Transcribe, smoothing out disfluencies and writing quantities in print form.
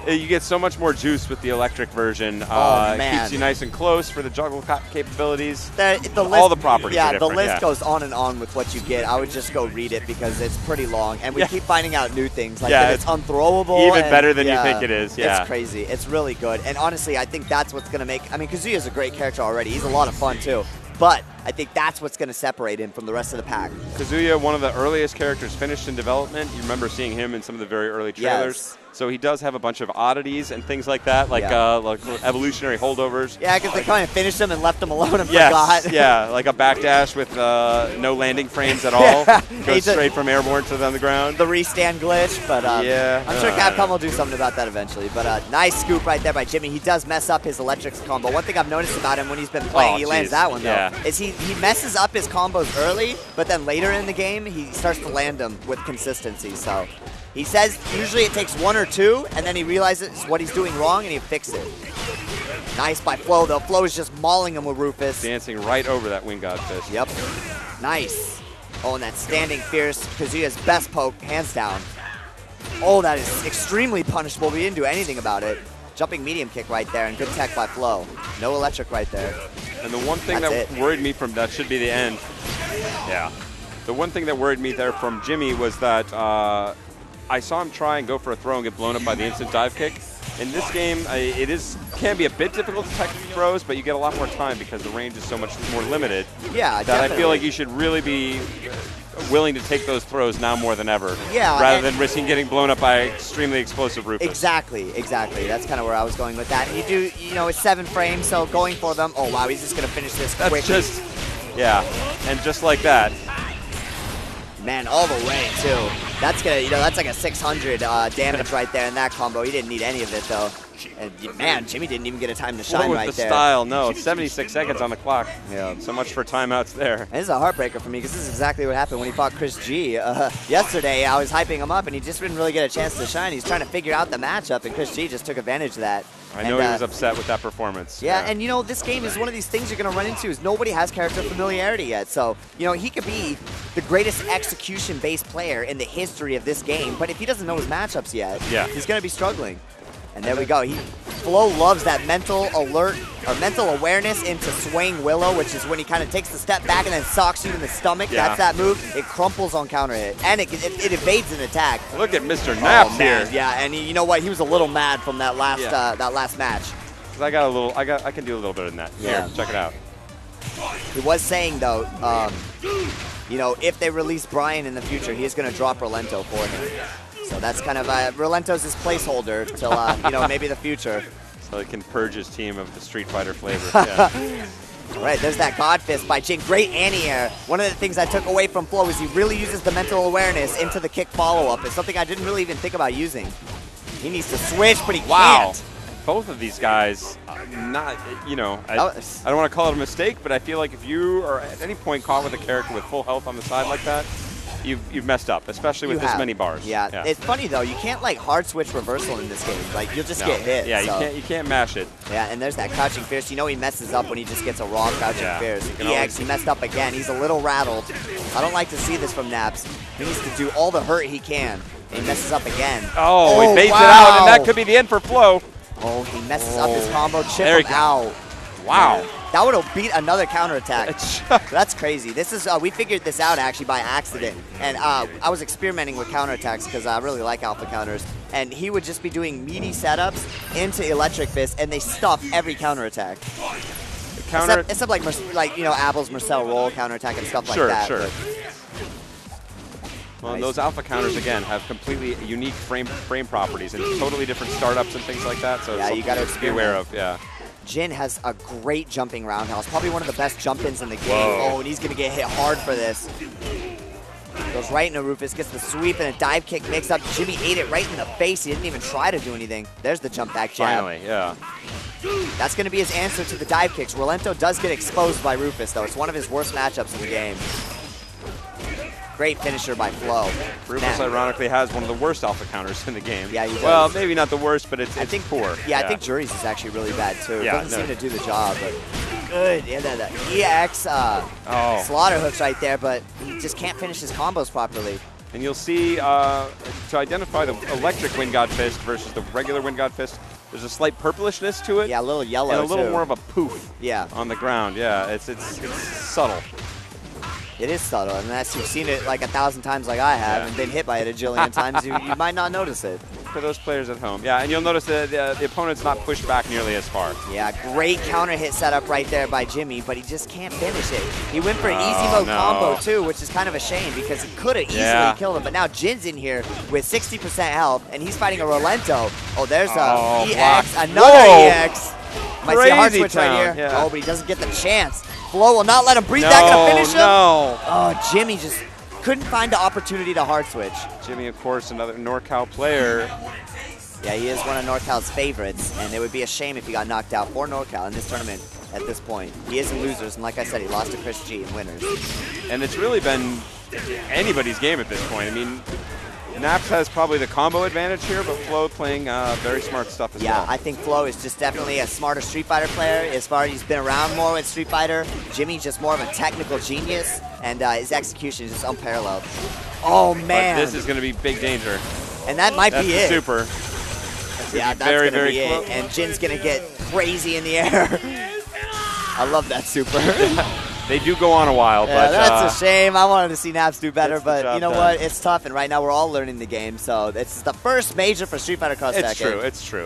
You get so much more juice with the electric version. Oh, man. It keeps you nice and close for the juggle capabilities. All the properties are the different. list goes on and on with what you get. I would just go read it because it's pretty long, and we keep finding out new things, like that it's unthrowable. Even better than you think it is, It's crazy. It's really good, and honestly, I think that's what's going to make, I mean, Kazuya's a great character already. He's a lot of fun, too. But I think that's what's going to separate him from the rest of the pack. Kazuya, one of the earliest characters finished in development. You remember seeing him in some of the very early trailers. Yes. So he does have a bunch of oddities and things like that, like evolutionary holdovers. Yeah, because they kind of finished him and left him alone and forgot. Yeah, like a backdash with no landing frames at all. Goes straight from airborne to on the ground. The restand glitch, but I'm sure Capcom will do something about that eventually. But nice scoop right there by Jimmy. He does mess up his electrics combo. One thing I've noticed about him when he's been playing, he lands that one though, is he messes up his combos early, but then later in the game, he starts to land them with consistency. So he says usually it takes one or two, and then he realizes what he's doing wrong, and he fixes it. Nice by Floe, though. Floe is just mauling him with Rufus. Dancing right over that Wind God fist. Yep. Nice. Oh, and that standing fierce, Kazuya's best poke, hands down. Oh, that is extremely punishable. We didn't do anything about it. Jumping medium kick right there, and good tech by Floe. No electric right there. And the one thing that worried me from that should be the end. Yeah. The one thing that worried me there from Jimmy was that I saw him try and go for a throw and get blown up by the instant dive kick. In this game, can be a bit difficult to tech throws, but you get a lot more time because the range is so much more limited. Yeah, that I feel like you should really be willing to take those throws now more than ever. Yeah. Rather than risking getting blown up by extremely explosive Rufus. Exactly. That's kind of where I was going with that. You do, it's 7 frames, so going for them. Oh wow, he's just gonna finish this quickly. And just like that. Man, all the way too. That's gonna, that's like a 600 damage right there in that combo. He didn't need any of it though. And man, Jimmy didn't even get a time to shine right there. With the style, no. 76 seconds on the clock. Yeah. So much for timeouts there. And this is a heartbreaker for me because this is exactly what happened when he fought Chris G. Yesterday, I was hyping him up and he just didn't really get a chance to shine. He's trying to figger out the matchup, and Chris G just took advantage of that. I know he was upset with that performance. Yeah, and this game is one of these things you're going to run into is nobody has character familiarity yet. So, he could be the greatest execution-based player in the history of this game, but if he doesn't know his matchups yet, he's going to be struggling. And there we go. Floe loves that mental awareness into swaying Willow, which is when he kind of takes the step back and then socks you in the stomach. Yeah. That's that move. It crumples on counter hit, and it evades an attack. Look at Mr. Naps here. Yeah, and you know what? He was a little mad from that last match. Because I can do a little bit of that. Here, check it out. He was saying though, if they release Brian in the future, he is going to drop Rolento for him. So that's kind of Rolento's his placeholder till maybe the future. So he can purge his team of the Street Fighter flavor. All right, there's that God Fist by Jin. Great anti-air. One of the things I took away from Floe is he really uses the mental awareness into the kick follow-up. It's something I didn't really even think about using. He needs to switch, but he can't. Both of these guys, I don't want to call it a mistake, but I feel like if you are at any point caught with a character with full health on the side like that, you've messed up, especially with this many bars. Yeah. It's funny though, you can't hard switch reversal in this game. Like you'll just get hit. Yeah, you can't mash it. Yeah, and there's that crouching fierce. He messes up when he just gets a raw crouching fierce. EX, he messed up again. He's a little rattled. I don't like to see this from Naps. He needs to do all the hurt he can. And he messes up again. Oh, he baits it out, and that could be the end for Floe. Oh, he messes up his combo, chip him out. Wow. Man, that would have beat another counterattack. That's crazy. This is we figured this out actually by accident. And I was experimenting with counterattacks because I really like alpha counters. And he would just be doing meaty setups into electric fist, and they stuff every counterattack. Except like Apple's Marcel roll counterattack and stuff like that. Sure. Well, nice. Those alpha counters, again, have completely unique frame properties and totally different startups and things like that. So you got to be aware of. Yeah. Jin has a great jumping roundhouse, probably one of the best jump-ins in the game. Whoa. Oh, and he's going to get hit hard for this. Goes right into Rufus, gets the sweep and a dive kick mix up. Jimmy ate it right in the face. He didn't even try to do anything. There's the jump back jab. Finally, yeah. That's going to be his answer to the dive kicks. Rolento does get exposed by Rufus, though. It's one of his worst matchups in the game. Great finisher by Floe. Rufus, ironically, has one of the worst alpha counters in the game. Yeah, he does. Well, maybe not the worst, but it's poor. Yeah, I think Jury's is actually really bad, too. Yeah, doesn't seem to do the job, but good. Yeah, the EX slaughter hooks right there, but he just can't finish his combos properly. And you'll see, to identify the electric Wind God Fist versus the regular Wind God Fist, there's a slight purplishness to it. Yeah, a little yellow, and a little too. more of a poof on the ground. Yeah, it's subtle. It is subtle, and unless you've seen it like 1,000 times like I have and been hit by it a jillion times, you might not notice it. For those players at home. Yeah, and you'll notice that the opponent's not pushed back nearly as far. Yeah, great counter hit setup right there by Jimmy, but he just can't finish it. He went for an easy mode combo, too, which is kind of a shame because he could have easily killed him, but now Jin's in here with 60% health, and he's fighting a Rolento. Oh, there's a EX, another EX. Might see a hard switch right here. Oh, but he doesn't get the chance. Floe will not let him breathe back and finish him. Oh, Jimmy just couldn't find the opportunity to hard switch. Jimmy, of course, another NorCal player. Yeah, he is one of NorCal's favorites, and it would be a shame if he got knocked out for NorCal in this tournament at this point. He is in losers, and like I said, he lost to Chris G in winners. And it's really been anybody's game at this point. I mean, NAPS has probably the combo advantage here, but Floe playing very smart stuff as well. Yeah, I think Floe is just definitely a smarter Street Fighter player. As far as he's been around more with Street Fighter, Jimmy's just more of a technical genius, and his execution is just unparalleled. Oh, man. But this is going to be big danger. And that might be it. Super. Yeah, that's going to be it. And Jin's going to get crazy in the air. I love that super. They do go on a while, but that's a shame. I wanted to see NAPS do better, but you know what? It's tough, and right now we're all learning the game, so it's the first major for Street Fighter Cross Decade. It's true.